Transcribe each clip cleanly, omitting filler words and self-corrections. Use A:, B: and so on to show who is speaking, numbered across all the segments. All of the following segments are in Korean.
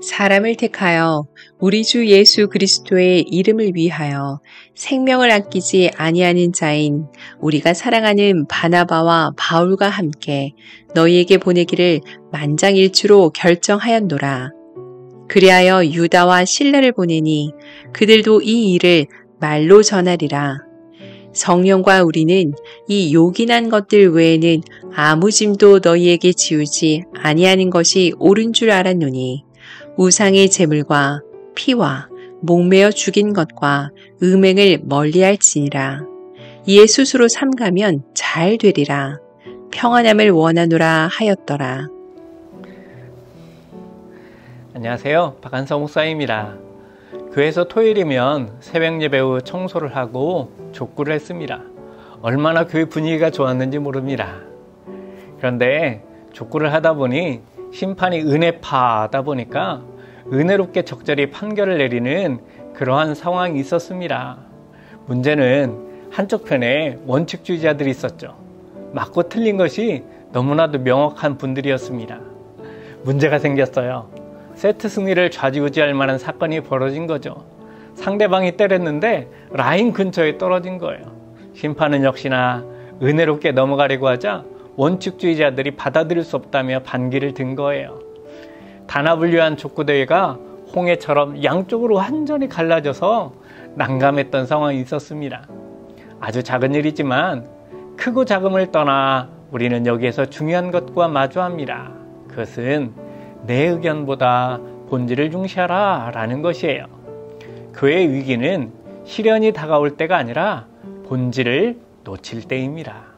A: 사람을 택하여 우리 주 예수 그리스도의 이름을 위하여 생명을 아끼지 아니하는 자인 우리가 사랑하는 바나바와 바울과 함께 너희에게 보내기를 만장일치로 결정하였노라. 그리하여 유다와 실라를 보내니 그들도 이 일을 말로 전하리라. 성령과 우리는 이 요긴한 것들 외에는 아무 짐도 너희에게 지우지 아니하는 것이 옳은 줄 알았노니 우상의 제물과 피와 목매어 죽인 것과 음행을 멀리할지니라. 이에 스스로 삼가면 잘 되리라. 평안함을 원하노라 하였더라.
B: 안녕하세요. 박한성 목사입니다. 교회에서 토요일이면 새벽 예배 후 청소를 하고 족구를 했습니다. 얼마나 교회 분위기가 좋았는지 모릅니다. 그런데 족구를 하다 보니 심판이 은혜파다 보니까 은혜롭게 적절히 판결을 내리는 그러한 상황이 있었습니다. 문제는 한쪽 편에 원칙주의자들이 있었죠. 맞고 틀린 것이 너무나도 명확한 분들이었습니다. 문제가 생겼어요. 세트 승리를 좌지우지할 만한 사건이 벌어진 거죠. 상대방이 때렸는데 라인 근처에 떨어진 거예요. 심판은 역시나 은혜롭게 넘어가려고 하자 원칙주의자들이 받아들일 수 없다며 반기를 든 거예요. 단합을 위한 족구대회가 홍해처럼 양쪽으로 완전히 갈라져서 난감했던 상황이 있었습니다. 아주 작은 일이지만 크고 작음을 떠나 우리는 여기에서 중요한 것과 마주합니다. 그것은 내 의견보다 본질을 중시하라 라는 것이에요. 교회의 위기는 시련이 다가올 때가 아니라 본질을 놓칠 때입니다.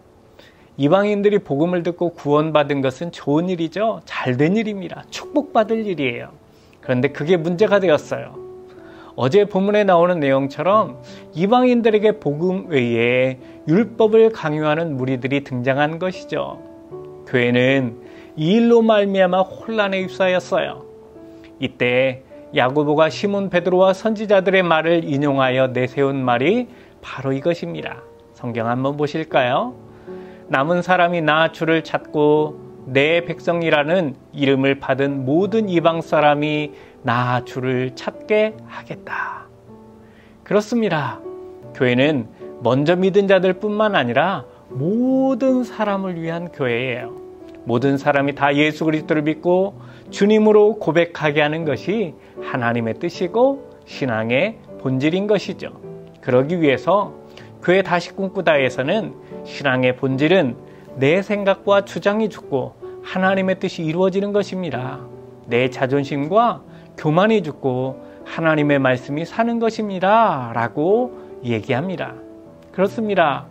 B: 이방인들이 복음을 듣고 구원받은 것은 좋은 일이죠. 잘된 일입니다. 축복받을 일이에요. 그런데 그게 문제가 되었어요. 어제 본문에 나오는 내용처럼 이방인들에게 복음 외에 율법을 강요하는 무리들이 등장한 것이죠. 교회는 이 일로 말미암아 혼란에 휩싸였어요. 이때 야고보가 시몬 베드로와 선지자들의 말을 인용하여 내세운 말이 바로 이것입니다. 성경 한번 보실까요? 남은 사람이 나 주를 찾고 내 백성이라는 이름을 받은 모든 이방 사람이 나 주를 찾게 하겠다. 그렇습니다. 교회는 먼저 믿은 자들 뿐만 아니라 모든 사람을 위한 교회예요. 모든 사람이 다 예수 그리스도를 믿고 주님으로 고백하게 하는 것이 하나님의 뜻이고 신앙의 본질인 것이죠. 그러기 위해서 교회 다시 꿈꾸다에서는 신앙의 본질은 내 생각과 주장이 죽고 하나님의 뜻이 이루어지는 것입니다. 내 자존심과 교만이 죽고 하나님의 말씀이 사는 것입니다. 라고 얘기합니다. 그렇습니다.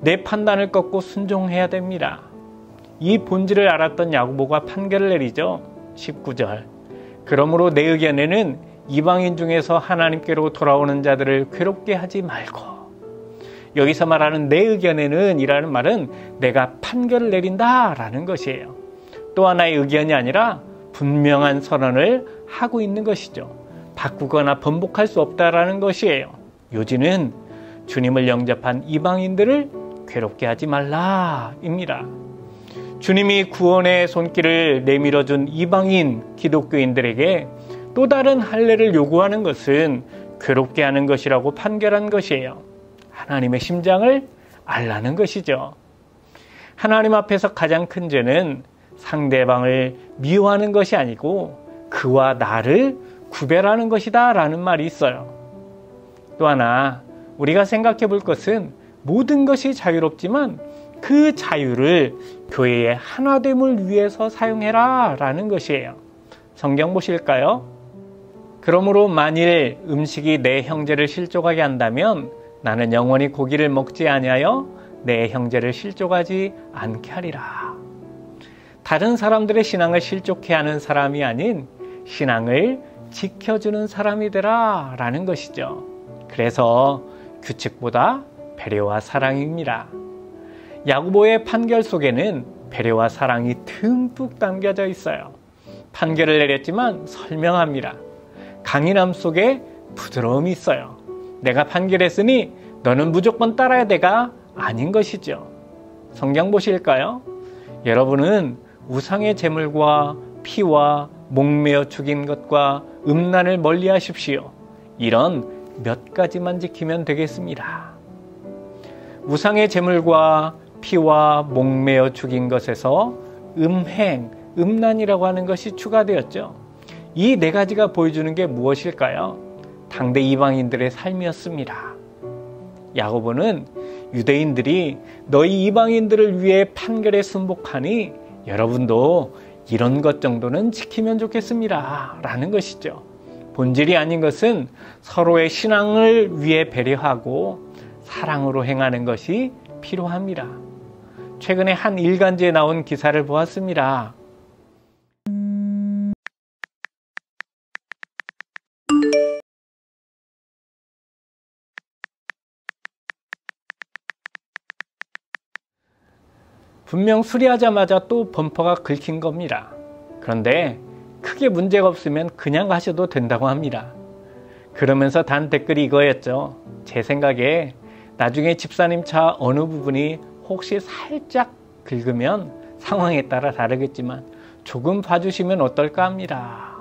B: 내 판단을 꺾고 순종해야 됩니다. 이 본질을 알았던 야고보가 판결을 내리죠. 19절. 그러므로 내 의견에는 이방인 중에서 하나님께로 돌아오는 자들을 괴롭게 하지 말고. 여기서 말하는 내 의견에는 이라는 말은 내가 판결을 내린다 라는 것이에요. 또 하나의 의견이 아니라 분명한 선언을 하고 있는 것이죠. 바꾸거나 번복할 수 없다라는 것이에요. 요지는 주님을 영접한 이방인들을 괴롭게 하지 말라입니다. 주님이 구원의 손길을 내밀어준 이방인 기독교인들에게 또 다른 할례를 요구하는 것은 괴롭게 하는 것이라고 판결한 것이에요. 하나님의 심장을 알라는 것이죠. 하나님 앞에서 가장 큰 죄는 상대방을 미워하는 것이 아니고 그와 나를 구별하는 것이다 라는 말이 있어요. 또 하나 우리가 생각해 볼 것은 모든 것이 자유롭지만 그 자유를 교회의 하나됨을 위해서 사용해라 라는 것이에요. 성경 보실까요? 그러므로 만일 음식이 내 형제를 실족하게 한다면 나는 영원히 고기를 먹지 아니하여 내 형제를 실족하지 않게 하리라. 다른 사람들의 신앙을 실족해 하는 사람이 아닌 신앙을 지켜주는 사람이 되라 라는 것이죠. 그래서 규칙보다 배려와 사랑입니다. 야고보의 판결 속에는 배려와 사랑이 듬뿍 담겨져 있어요. 판결을 내렸지만 설명합니다. 강인함 속에 부드러움이 있어요. 내가 판결했으니 너는 무조건 따라야 돼가 아닌 것이죠. 성경 보실까요? 여러분은 우상의 제물과 피와 목매어 죽인 것과 음란을 멀리 하십시오. 이런 몇 가지만 지키면 되겠습니다. 우상의 제물과 피와 목매어 죽인 것에서 음행, 음란이라고 하는 것이 추가되었죠. 이 네 가지가 보여주는 게 무엇일까요? 당대 이방인들의 삶이었습니다. 야고보는 유대인들이 너희 이방인들을 위해 판결에 순복하니 여러분도 이런 것 정도는 지키면 좋겠습니다. 라는 것이죠. 본질이 아닌 것은 서로의 신앙을 위해 배려하고 사랑으로 행하는 것이 필요합니다. 최근에 한 일간지에 나온 기사를 보았습니다. 분명 수리하자마자 또 범퍼가 긁힌 겁니다. 그런데 크게 문제가 없으면 그냥 가셔도 된다고 합니다. 그러면서 단 댓글이 이거였죠. 제 생각에 나중에 집사님 차 어느 부분이 혹시 살짝 긁으면 상황에 따라 다르겠지만 조금 봐주시면 어떨까 합니다.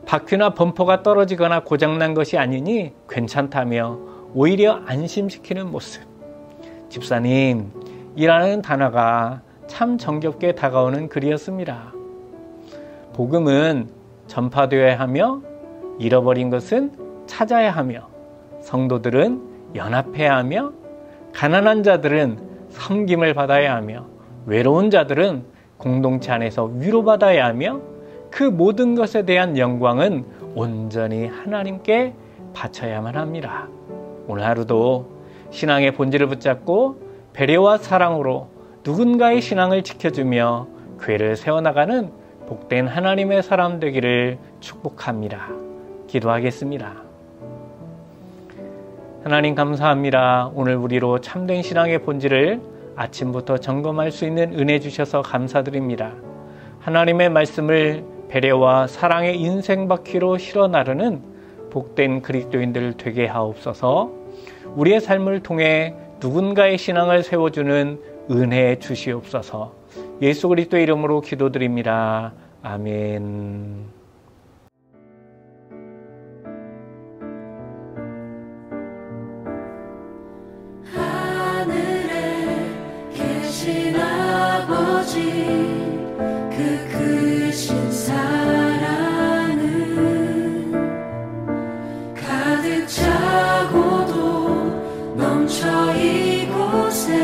B: 바퀴나 범퍼가 떨어지거나 고장난 것이 아니니 괜찮다며 오히려 안심시키는 모습. 집사님, 이라는 단어가 참 정겹게 다가오는 글이었습니다. 복음은 전파되어야 하며 잃어버린 것은 찾아야 하며 성도들은 연합해야 하며 가난한 자들은 섬김을 받아야 하며 외로운 자들은 공동체 안에서 위로받아야 하며 그 모든 것에 대한 영광은 온전히 하나님께 바쳐야만 합니다. 오늘 하루도 신앙의 본질을 붙잡고 배려와 사랑으로 누군가의 신앙을 지켜주며 교회를 세워나가는 복된 하나님의 사람 되기를 축복합니다. 기도하겠습니다. 하나님 감사합니다. 오늘 우리로 참된 신앙의 본질을 아침부터 점검할 수 있는 은혜 주셔서 감사드립니다. 하나님의 말씀을 배려와 사랑의 인생 바퀴로 실어 나르는 복된 그리스도인들 되게 하옵소서. 우리의 삶을 통해 누군가의 신앙을 세워주는 은혜 주시옵소서. 예수 그리스도의 이름으로 기도드립니다. 아멘.
C: 하늘에 계신 아버지, 그 크신 사랑은 가득 차고도 넘쳐 이곳에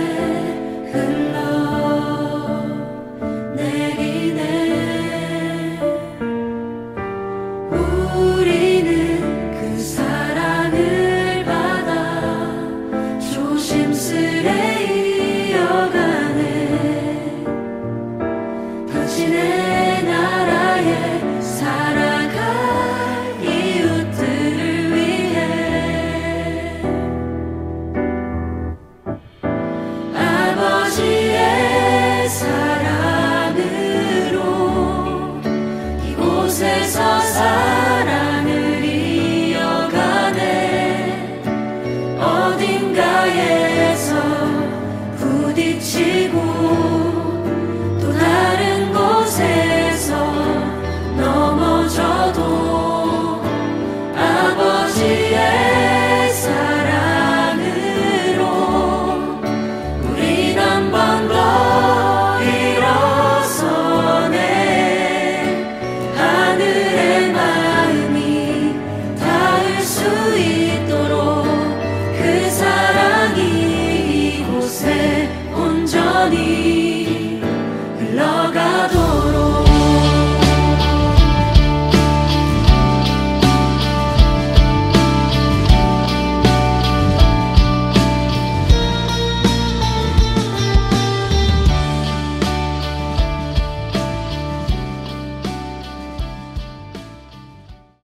C: 흘러내리네. 우리는 그 사랑을 받아 조심스레 이어가네. 당신의 나라에